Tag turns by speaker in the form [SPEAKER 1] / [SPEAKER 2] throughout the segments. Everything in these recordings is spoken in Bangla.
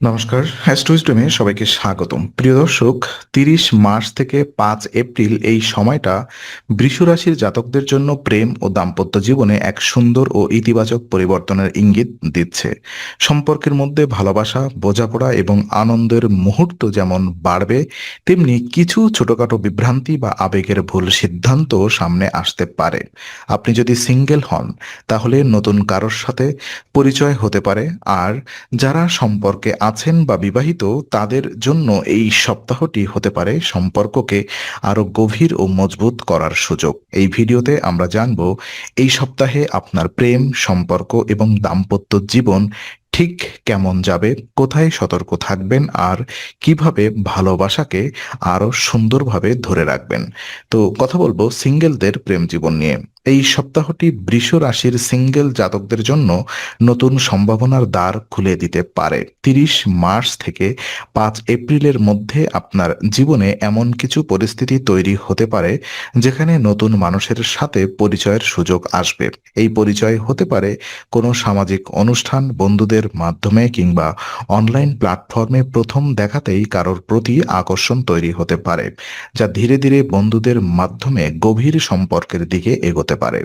[SPEAKER 1] নমস্কার, অ্যাস্ট্রোইস্টমে সবাইকে স্বাগতম। প্রিয় দর্শক, ৩০ মার্চ থেকে ৫ এপ্রিল এই সময়টা বৃষ রাশির জাতকদের জন্য প্রেম ও দাম্পত্য জীবনে এক সুন্দর ও ইতিবাচক পরিবর্তনের ইঙ্গিত দিচ্ছে। সম্পর্কের মধ্যে ভালোবাসা, বোঝাপড়া এবং আনন্দের মুহূর্ত যেমন বাড়বে, তেমনি কিছু ছোটখাটো বিভ্রান্তি বা আবেগের ভুল সিদ্ধান্ত সামনে আসতে পারে। আপনি যদি সিঙ্গেল হন, তাহলে নতুন কারোর সাথে পরিচয় হতে পারে। আর যারা সম্পর্কে আছেন বা বিবাহিত, তাদের জন্য এই সপ্তাহটি হতে পারে সম্পর্ককে আরো গভীর ও মজবুত করার সুযোগ। এই ভিডিওতে আমরা জানব এই সপ্তাহে আপনার প্রেম, সম্পর্ক এবং দাম্পত্য জীবন ঠিক কেমন যাবে, কোথায় সতর্ক থাকবেন, আর কিভাবে ভালোবাসাকে আরো সুন্দরভাবে ধরে রাখবেন। তো কথা বলবো সিঙ্গেলদের প্রেম জীবন নিয়ে। এই সপ্তাহটি বৃষ রাশির সিঙ্গেল জাতকদের জন্য নতুন সম্ভাবনার দ্বার খুলে দিতে পারে। ৩০ মার্চ থেকে ৫ এপ্রিলের মধ্যে আপনার জীবনে এমন কিছু পরিস্থিতি তৈরি হতে পারে যেখানে নতুন মানুষের সাথে পরিচয়ের সুযোগ আসবে। এই পরিচয় হতে পারে কোনো সামাজিক অনুষ্ঠান, বন্ধুদের মাধ্যমে কিংবা অনলাইন প্ল্যাটফর্মে প্রথম দেখাতেই কারোর প্রতি আকর্ষণ তৈরি হতে পারে, যা ধীরে ধীরে বন্ধুদের মাধ্যমে গভীর সম্পর্কের দিকে এগোতে পারে।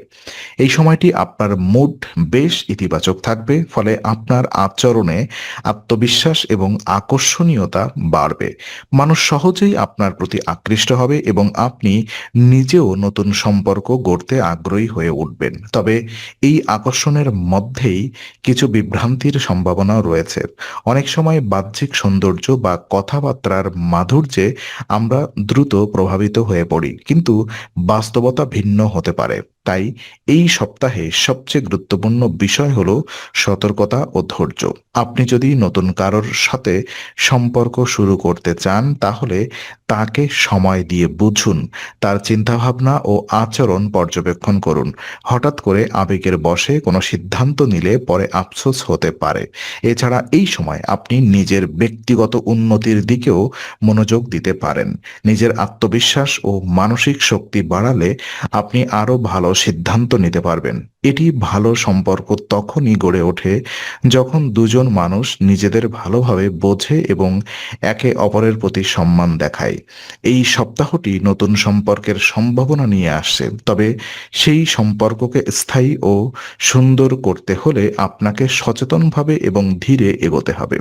[SPEAKER 1] এই সময়টি আপনার মুড বেশ ইতিবাচক থাকবে, ফলে আপনার আচরণে আত্মবিশ্বাস এবং আকর্ষণীয়তা বাড়বে। মানুষ সহজেই আপনার প্রতি আকৃষ্ট হবে এবং আপনি নিজেও নতুন সম্পর্ক গড়তে আগ্রহী হয়ে উঠবেন। তবে এই আকর্ষণের মধ্যেই কিছু বিভ্রান্তির সম্ভাবনাও রয়েছে। অনেক সময় বাহ্যিক সৌন্দর্য বা কথাবার্তার মাধুর্যে আমরা দ্রুত প্রভাবিত হয়ে পড়ি, কিন্তু বাস্তবতা ভিন্ন হতে পারে। তাই এই সপ্তাহে সবচেয়ে গুরুত্বপূর্ণ বিষয় হলো সতর্কতা ও ধৈর্য। আপনি যদি নতুন কারোর সাথে সম্পর্ক শুরু করতে চান, তাহলে তাকে সময় দিয়ে বুঝুন, তার চিন্তাভাবনা ও আচরণ পর্যবেক্ষণ করুন। হঠাৎ করে আবেগের বশে কোনো সিদ্ধান্ত নিলে পরে আফসোস হতে পারে। এছাড়া এই সময় আপনি নিজের ব্যক্তিগত উন্নতির দিকেও মনোযোগ দিতে পারেন। নিজের আত্মবিশ্বাস ও মানসিক শক্তি বাড়ালে আপনি আরো ভালো সিদ্ধান্ত নিতে পারবেন। এটি ভালো সম্পর্ক তখনই গড়ে ওঠে যখন দুজন মানুষ নিজেদের ভালোভাবে বোঝে এবং একে অপরের প্রতি সম্মান দেখায়। এই সপ্তাহটি নতুন সম্পর্কের সম্ভাবনা নিয়ে আসছে, তবে সেই সম্পর্ককে স্থায়ী ও সুন্দর করতে হলে আপনাকে সচেতনভাবে এবং ধীরে এগোতে হবে।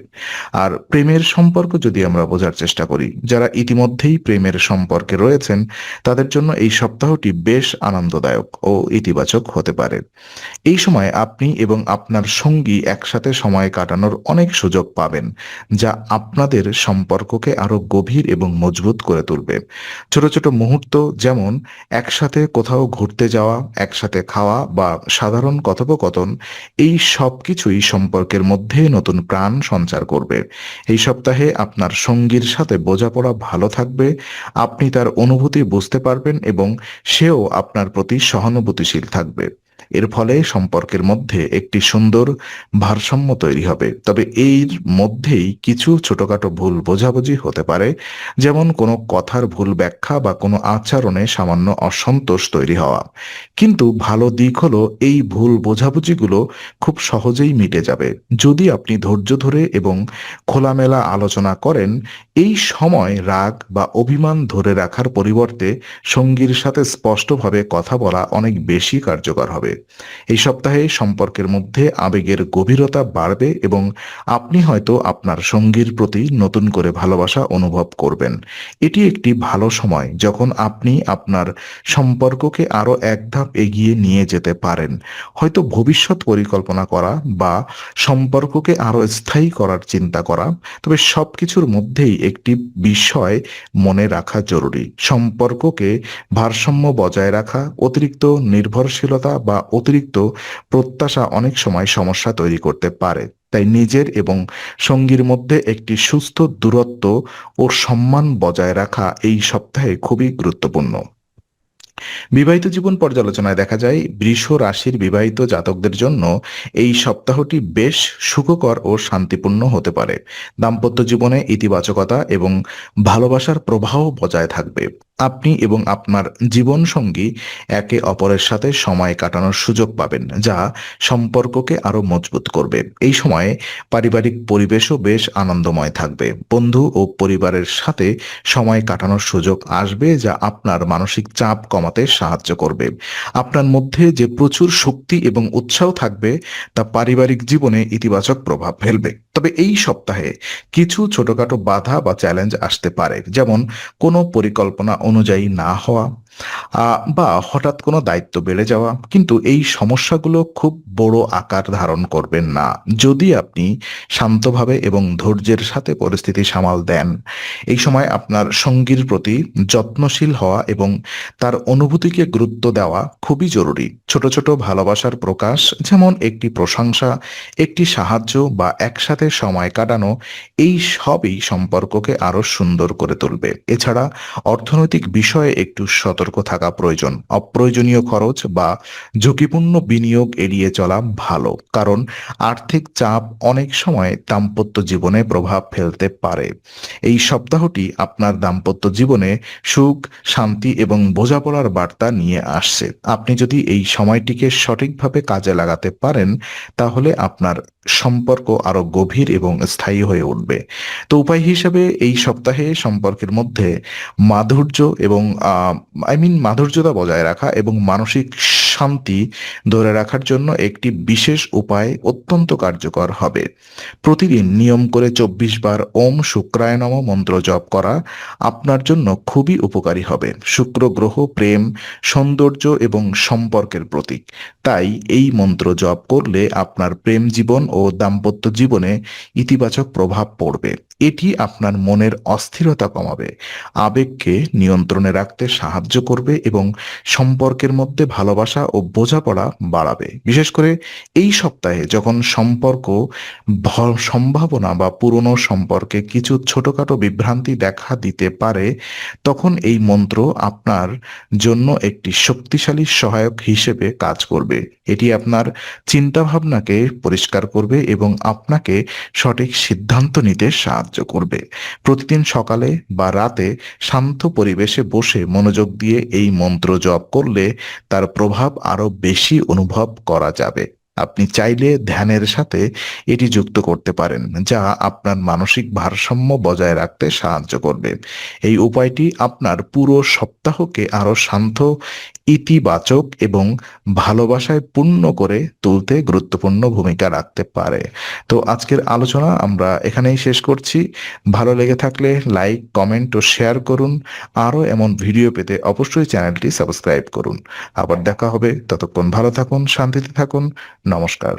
[SPEAKER 1] আর প্রেমের সম্পর্ক যদি আমরা বোঝার চেষ্টা করি, যারা ইতিমধ্যেই প্রেমের সম্পর্কে রয়েছেন, তাদের জন্য এই সপ্তাহটি বেশ আনন্দদায়ক ও ইতিবাচক হতে পারে। এই সময় আপনি এবং আপনার সঙ্গী একসাথে সময় কাটানোর অনেক সুযোগ পাবেন, যা আপনাদের সম্পর্ককে আরো গভীর এবং মজবুত করে তুলবে। ছোট ছোট মুহূর্ত, যেমন একসাথে কোথাও ঘুরতে যাওয়া, একসাথে খাওয়া বা সাধারণ কথোপকথন, এই সব কিছুই সম্পর্কের মধ্যে নতুন প্রাণ সঞ্চার করবে। এই সপ্তাহে আপনার সঙ্গীর সাথে বোঝাপড়া ভালো থাকবে, আপনি তার অনুভূতি বুঝতে পারবেন এবং সেও আপনার প্রতি সহানুভূতিশীল থাকবে। এর ফলে সম্পর্কের মধ্যে একটি সুন্দর ভারসাম্য তৈরি হবে। তবে এর মধ্যেই কিছু ছোটখাটো ভুল বোঝাবুঝি হতে পারে, যেমন কোনো কথার ভুল ব্যাখ্যা বা কোনো আচরণে সামান্য অসন্তোষ তৈরি হওয়া। কিন্তু ভালো দিক হলো এই ভুল বোঝাবুঝিগুলো খুব সহজেই মিটে যাবে যদি আপনি ধৈর্য ধরে এবং খোলামেলা আলোচনা করেন। এই সময় রাগ বা অভিমান ধরে রাখার পরিবর্তে সঙ্গীর সাথে স্পষ্টভাবে কথা বলা অনেক বেশি কার্যকর হবে। এই সপ্তাহে সম্পর্কের মধ্যে আবেগের গভীরতা বাড়বে এবং আপনি হয়তো আপনার সঙ্গীর প্রতি নতুন করে ভালোবাসা অনুভব করবেন। এটি একটি ভালো সময় যখন আপনি আপনার সম্পর্ককে আরো এক ধাপ এগিয়ে নিয়ে যেতে পারেন, হয়তো ভবিষ্যৎ পরিকল্পনা করা বা সম্পর্ককে আরো স্থায়ী করার চিন্তা করা। তবে সবকিছুর মধ্যেই একটি বিষয় মনে রাখা জরুরি: সম্পর্ককে ভারসাম্য বজায় রাখা। অতিরিক্ত নির্ভরশীলতা বা অতিরিক্ত প্রত্যাশা অনেক সময় সমস্যা তৈরি করতে পারে। তাই নিজের এবং সঙ্গীর মধ্যে একটি সুস্থ দূরত্ব ও সম্মান বজায় রাখা এই সপ্তাহে খুবই গুরুত্বপূর্ণ। বিবাহিত জীবন পর্যালোচনায় দেখা যায় বৃষ রাশির বিবাহিত জাতকদের জন্য এই সপ্তাহটি বেশ সুখকর ও শান্তিপূর্ণ হতে পারে। দাম্পত্য জীবনে ইতিবাচকতা এবং ভালোবাসার প্রবাহ বজায় থাকবে। আপনি এবং আপনার জীবনসঙ্গী একে অপরের সাথে সময় কাটানোর সুযোগ পাবেন, যা সম্পর্ককে আরো মজবুত করবে। এই সময়ে পারিবারিক পরিবেশও বেশ আনন্দময় থাকবে। বন্ধু ও পরিবারের সাথে সময় কাটানোর সুযোগ আসবে, যা আপনার মানসিক চাপ কমাতে সাহায্য করবে। আপনার মধ্যে যে প্রচুর শক্তি এবং উৎসাহ থাকবে, তা পারিবারিক জীবনে ইতিবাচক প্রভাব ফেলবে। তবে এই সপ্তাহে কিছু ছোটখাটো বাধা বা চ্যালেঞ্জ আসতে পারে, যেমন কোনো পরিকল্পনা অনুযায়ী না হওয়া বা হঠাৎ কোনো দায়িত্ব বেড়ে যাওয়া। কিন্তু এই সমস্যাগুলো খুব বড় আকার ধারণ করবেন না যদি আপনি শান্তভাবে এবং ধৈর্যের সাথে পরিস্থিতি সামাল দেন। এই সময় আপনার সঙ্গীর প্রতি যত্নশীল হওয়া এবং তার অনুভূতিকে গুরুত্ব দেওয়া খুবই জরুরি। ছোট ছোট ভালোবাসার প্রকাশ, যেমন একটি প্রশংসা, একটি সাহায্য বা একসাথে সময় কাটানো, এই সবই সম্পর্ককে আরো সুন্দর করে তুলবে। এছাড়া অর্থনৈতিক বিষয়ে একটু সতর্ক থাকা প্রয়োজন। অপ্রয়োজনীয় খরচ বা ঝুঁকিপূর্ণ বিনিয়োগ এড়িয়ে চলা ভালো, কারণ আর্থিক চাপ অনেক সময় দাম্পত্য জীবনে প্রভাব ফেলতে পারে। এই সপ্তাহটি আপনার দাম্পত্য জীবনে সুখ, শান্তি এবং বোঝাপড়ার বার্তা নিয়ে আসছে। আপনি যদি এই সময়টিকে সঠিকভাবে কাজে লাগাতে পারেন, তাহলে আপনার সম্পর্ক আরো গভীর এবং স্থায়ী হয়ে উঠবে। তো উপায় হিসেবে এই সপ্তাহে সম্পর্কের মধ্যে মাধুর্য এবং মাধুর্যতা বজায় রাখা এবং মানসিক শান্তি ধরে রাখার জন্য একটি বিশেষ উপায় অত্যন্ত কার্যকর হবে। প্রতিদিন নিয়ম করে 24 বার ওম শুক্রায় নমঃ মন্ত্র জপ করা আপনার জন্য খুবই উপকারী হবে। শুক্র গ্রহ প্রেম, সৌন্দর্য এবং সম্পর্কের প্রতীক। তাই এই মন্ত্র জপ করলে আপনার প্রেম জীবন ও দাম্পত্য জীবনে ইতিবাচক প্রভাব পড়বে। এটি আপনার মনের অস্থিরতা কমাবে, আবেগকে নিয়ন্ত্রণে রাখতে সাহায্য করবে এবং সম্পর্কের মধ্যে ভালোবাসা ও বোঝাপড়া বাড়াবে। বিশেষ করে এই সপ্তাহে যখন সম্পর্ক সম্ভাবনা বা পুরনো সম্পর্কে কিছু ছোটখাটো বিভ্রান্তি দেখা দিতে পারে, তখন এই মন্ত্র আপনার জন্য একটি শক্তিশালী সহায়ক হিসেবে কাজ করবে। এটি আপনার চিন্তাভাবনাকে পরিষ্কার করবে এবং আপনাকে সঠিক সিদ্ধান্ত নিতে সাহায্য করবে। প্রতিদিন সকালে বা রাতে শান্ত পরিবেশে বসে মনোযোগ দিয়ে এই মন্ত্র জপ করলে তার প্রভাব আরো বেশি অনুভব করা যাবে। আপনি চাইলে ধ্যানের সাথে এটি যুক্ত করতে পারেন, যা আপনার মানসিক ভারসাম্য বজায় রাখতে সাহায্য করবে। এই উপায়টি আপনার পুরো সপ্তাহকে আরো শান্ত, ইতিবাচক এবং ভালোবাসায় পূর্ণ করে তুলতে গুরুত্বপূর্ণ ভূমিকা রাখতে পারে। তো আজকের আলোচনা আমরা এখানেই শেষ করছি। ভালো লেগে থাকলে লাইক, কমেন্ট ও শেয়ার করুন। আরও এমন ভিডিও পেতে অবশ্যই চ্যানেলটি সাবস্ক্রাইব করুন। আবার দেখা হবে, ততক্ষণ ভালো থাকুন, শান্তিতে থাকুন। নমস্কার।